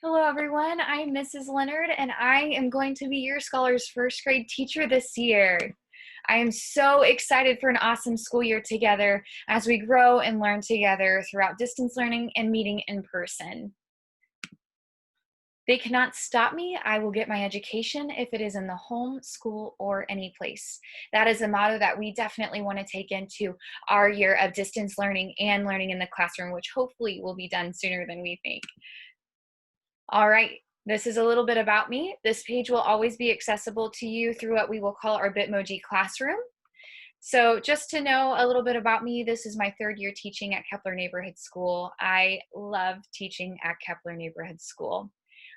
Hello everyone, I'm Mrs. Leonard and I am going to be your Scholars first grade teacher this year. I am so excited for an awesome school year together as we grow and learn together throughout distance learning and meeting in person. They cannot stop me. I will get my education if it is in the home, school, or any place. That is a motto that we definitely want to take into our year of distance learning and learning in the classroom, which hopefully will be done sooner than we think. All right, this is a little bit about me. This page will always be accessible to you through what we will call our Bitmoji classroom. So just to know a little bit about me, this is my third year teaching at Kepler Neighborhood School. I love teaching at Kepler Neighborhood School.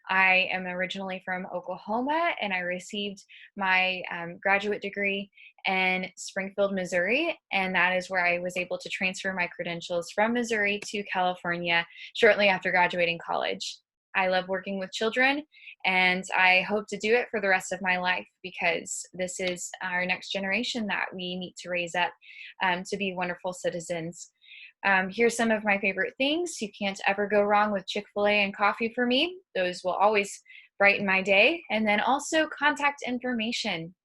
I am originally from Oklahoma and I received my graduate degree in Springfield, Missouri, and that is where I was able to transfer my credentials from Missouri to California shortly after graduating college. I love working with children and I hope to do it for the rest of my life because this is our next generation that we need to raise up to be wonderful citizens. Here's some of my favorite things. You can't ever go wrong with Chick-fil-A and coffee for me. Those will always brighten my day. And then also contact information.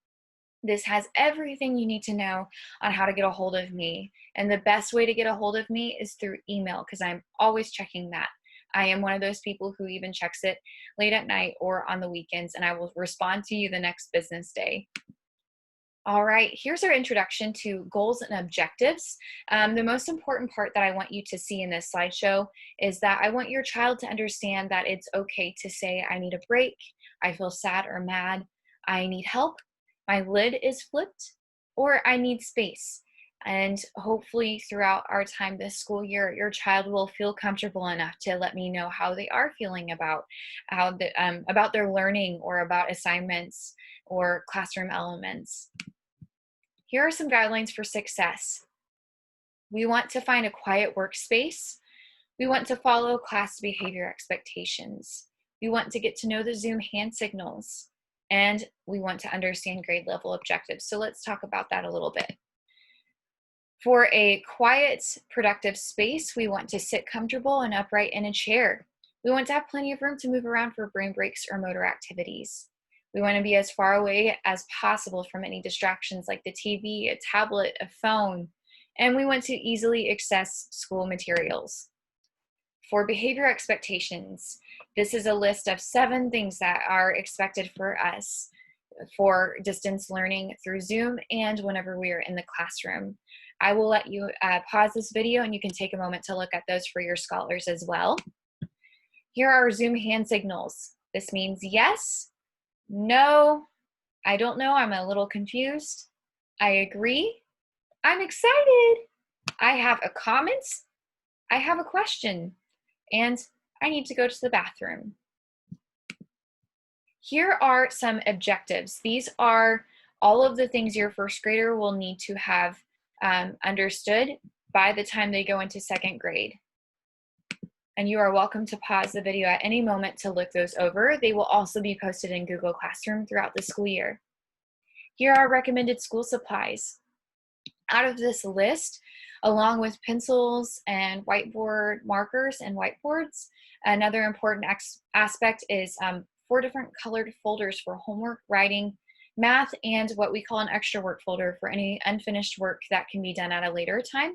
This has everything you need to know on how to get a hold of me. And the best way to get a hold of me is through email because I'm always checking that. I am one of those people who even checks it late at night or on the weekends, and I will respond to you the next business day. All right, here's our introduction to goals and objectives. The most important part that I want you to see in this slideshow is that I want your child to understand that it's okay to say, I need a break, I feel sad or mad, I need help, my lid is flipped, or I need space. And hopefully throughout our time this school year, your child will feel comfortable enough to let me know how they are feeling about about their learning or about assignments or classroom elements. Here are some guidelines for success. We want to find a quiet workspace. We want to follow class behavior expectations. We want to get to know the Zoom hand signals. And we want to understand grade level objectives. So let's talk about that a little bit. For a quiet, productive space, we want to sit comfortable and upright in a chair. We want to have plenty of room to move around for brain breaks or motor activities. We want to be as far away as possible from any distractions like the TV, a tablet, a phone, and we want to easily access school materials. For behavior expectations, this is a list of 7 things that are expected for us for distance learning through Zoom and whenever we are in the classroom. I will let you pause this video and you can take a moment to look at those for your scholars as well. Here are Zoom hand signals. This means yes, no, I don't know, I'm a little confused, I agree, I'm excited, I have a comment, I have a question, and I need to go to the bathroom. Here are some objectives. These are all of the things your first grader will need to have understood by the time they go into second grade. And you are welcome to pause the video at any moment to look those over. They will also be posted in Google Classroom throughout the school year. Here are recommended school supplies. Out of this list, along with pencils and whiteboard markers and whiteboards, another important aspect is 4 different colored folders for homework, writing, math, and what we call an extra work folder for any unfinished work that can be done at a later time.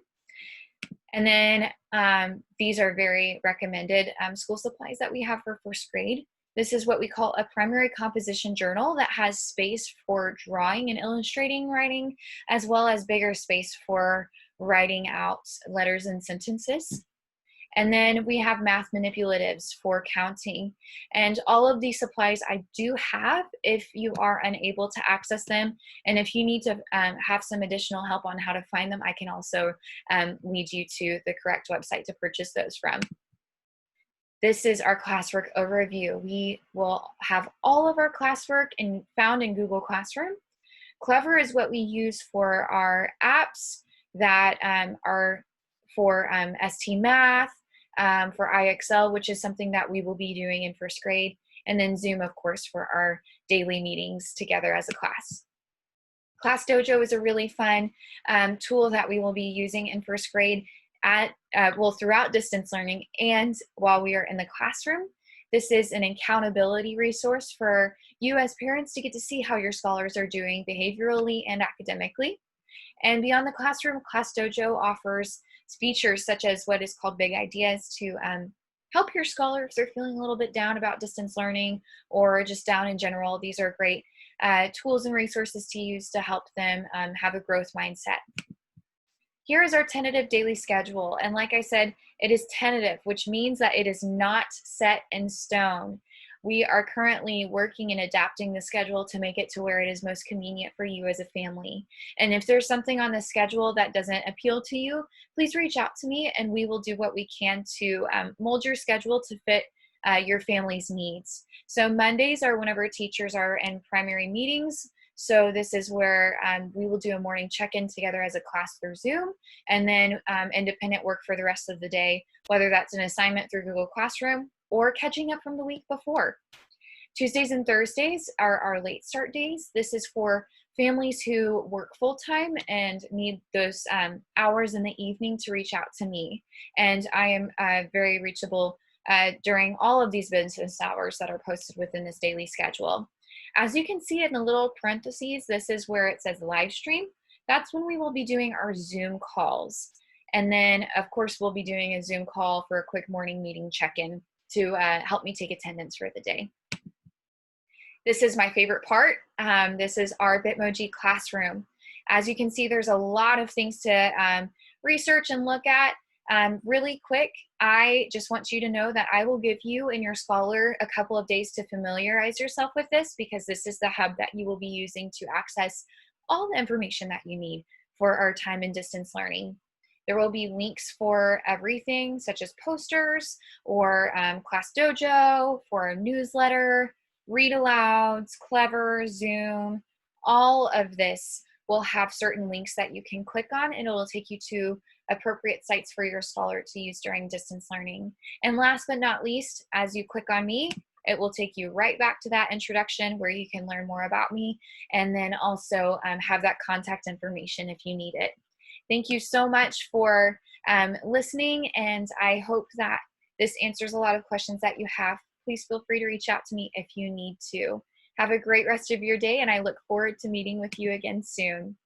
And then these are very recommended school supplies that we have for first grade. This is what we call a primary composition journal that has space for drawing and illustrating writing, as well as bigger space for writing out letters and sentences. And then we have math manipulatives for counting. And all of these supplies I do have if you are unable to access them. And if you need to have some additional help on how to find them, I can also lead you to the correct website to purchase those from. This is our classwork overview. We will have all of our classwork found in Google Classroom. Clever is what we use for our apps that are for ST Math, for IXL, which is something that we will be doing in first grade, and then Zoom, of course, for our daily meetings together as a class. Class Dojo is a really fun tool that we will be using in first grade throughout distance learning and while we are in the classroom. This is an accountability resource for you as parents to get to see how your scholars are doing behaviorally and academically. And beyond the classroom, Class Dojo offers features such as what is called Big Ideas to help your scholar if they're feeling a little bit down about distance learning or just down in general. These are great tools and resources to use to help them have a growth mindset. Here is our tentative daily schedule. And like I said, it is tentative, which means that it is not set in stone. We are currently working and adapting the schedule to make it to where it is most convenient for you as a family. And if there's something on the schedule that doesn't appeal to you, please reach out to me and we will do what we can to mold your schedule to fit your family's needs. So Mondays are whenever teachers are in primary meetings. So this is where we will do a morning check-in together as a class through Zoom, and then independent work for the rest of the day, whether that's an assignment through Google Classroom or catching up from the week before. Tuesdays and Thursdays are our late start days. This is for families who work full-time and need those hours in the evening to reach out to me. And I am very reachable during all of these business hours that are posted within this daily schedule. As you can see in the little parentheses, this is where it says live stream. That's when we will be doing our Zoom calls. And then, of course, we'll be doing a Zoom call for a quick morning meeting check-in to help me take attendance for the day. This is my favorite part. This is our Bitmoji classroom. As you can see, there's a lot of things to research and look at. Really quick, I just want you to know that I will give you and your scholar a couple of days to familiarize yourself with this, because this is the hub that you will be using to access all the information that you need for our time and distance learning. There will be links for everything, such as posters or Class Dojo, for a newsletter, read alouds, Clever, Zoom. All of this will have certain links that you can click on, and it will take you to appropriate sites for your scholar to use during distance learning. And last but not least, as you click on me, it will take you right back to that introduction where you can learn more about me, and then also have that contact information if you need it. Thank you so much for listening, and I hope that this answers a lot of questions that you have. Please feel free to reach out to me if you need to. Have a great rest of your day, and I look forward to meeting with you again soon.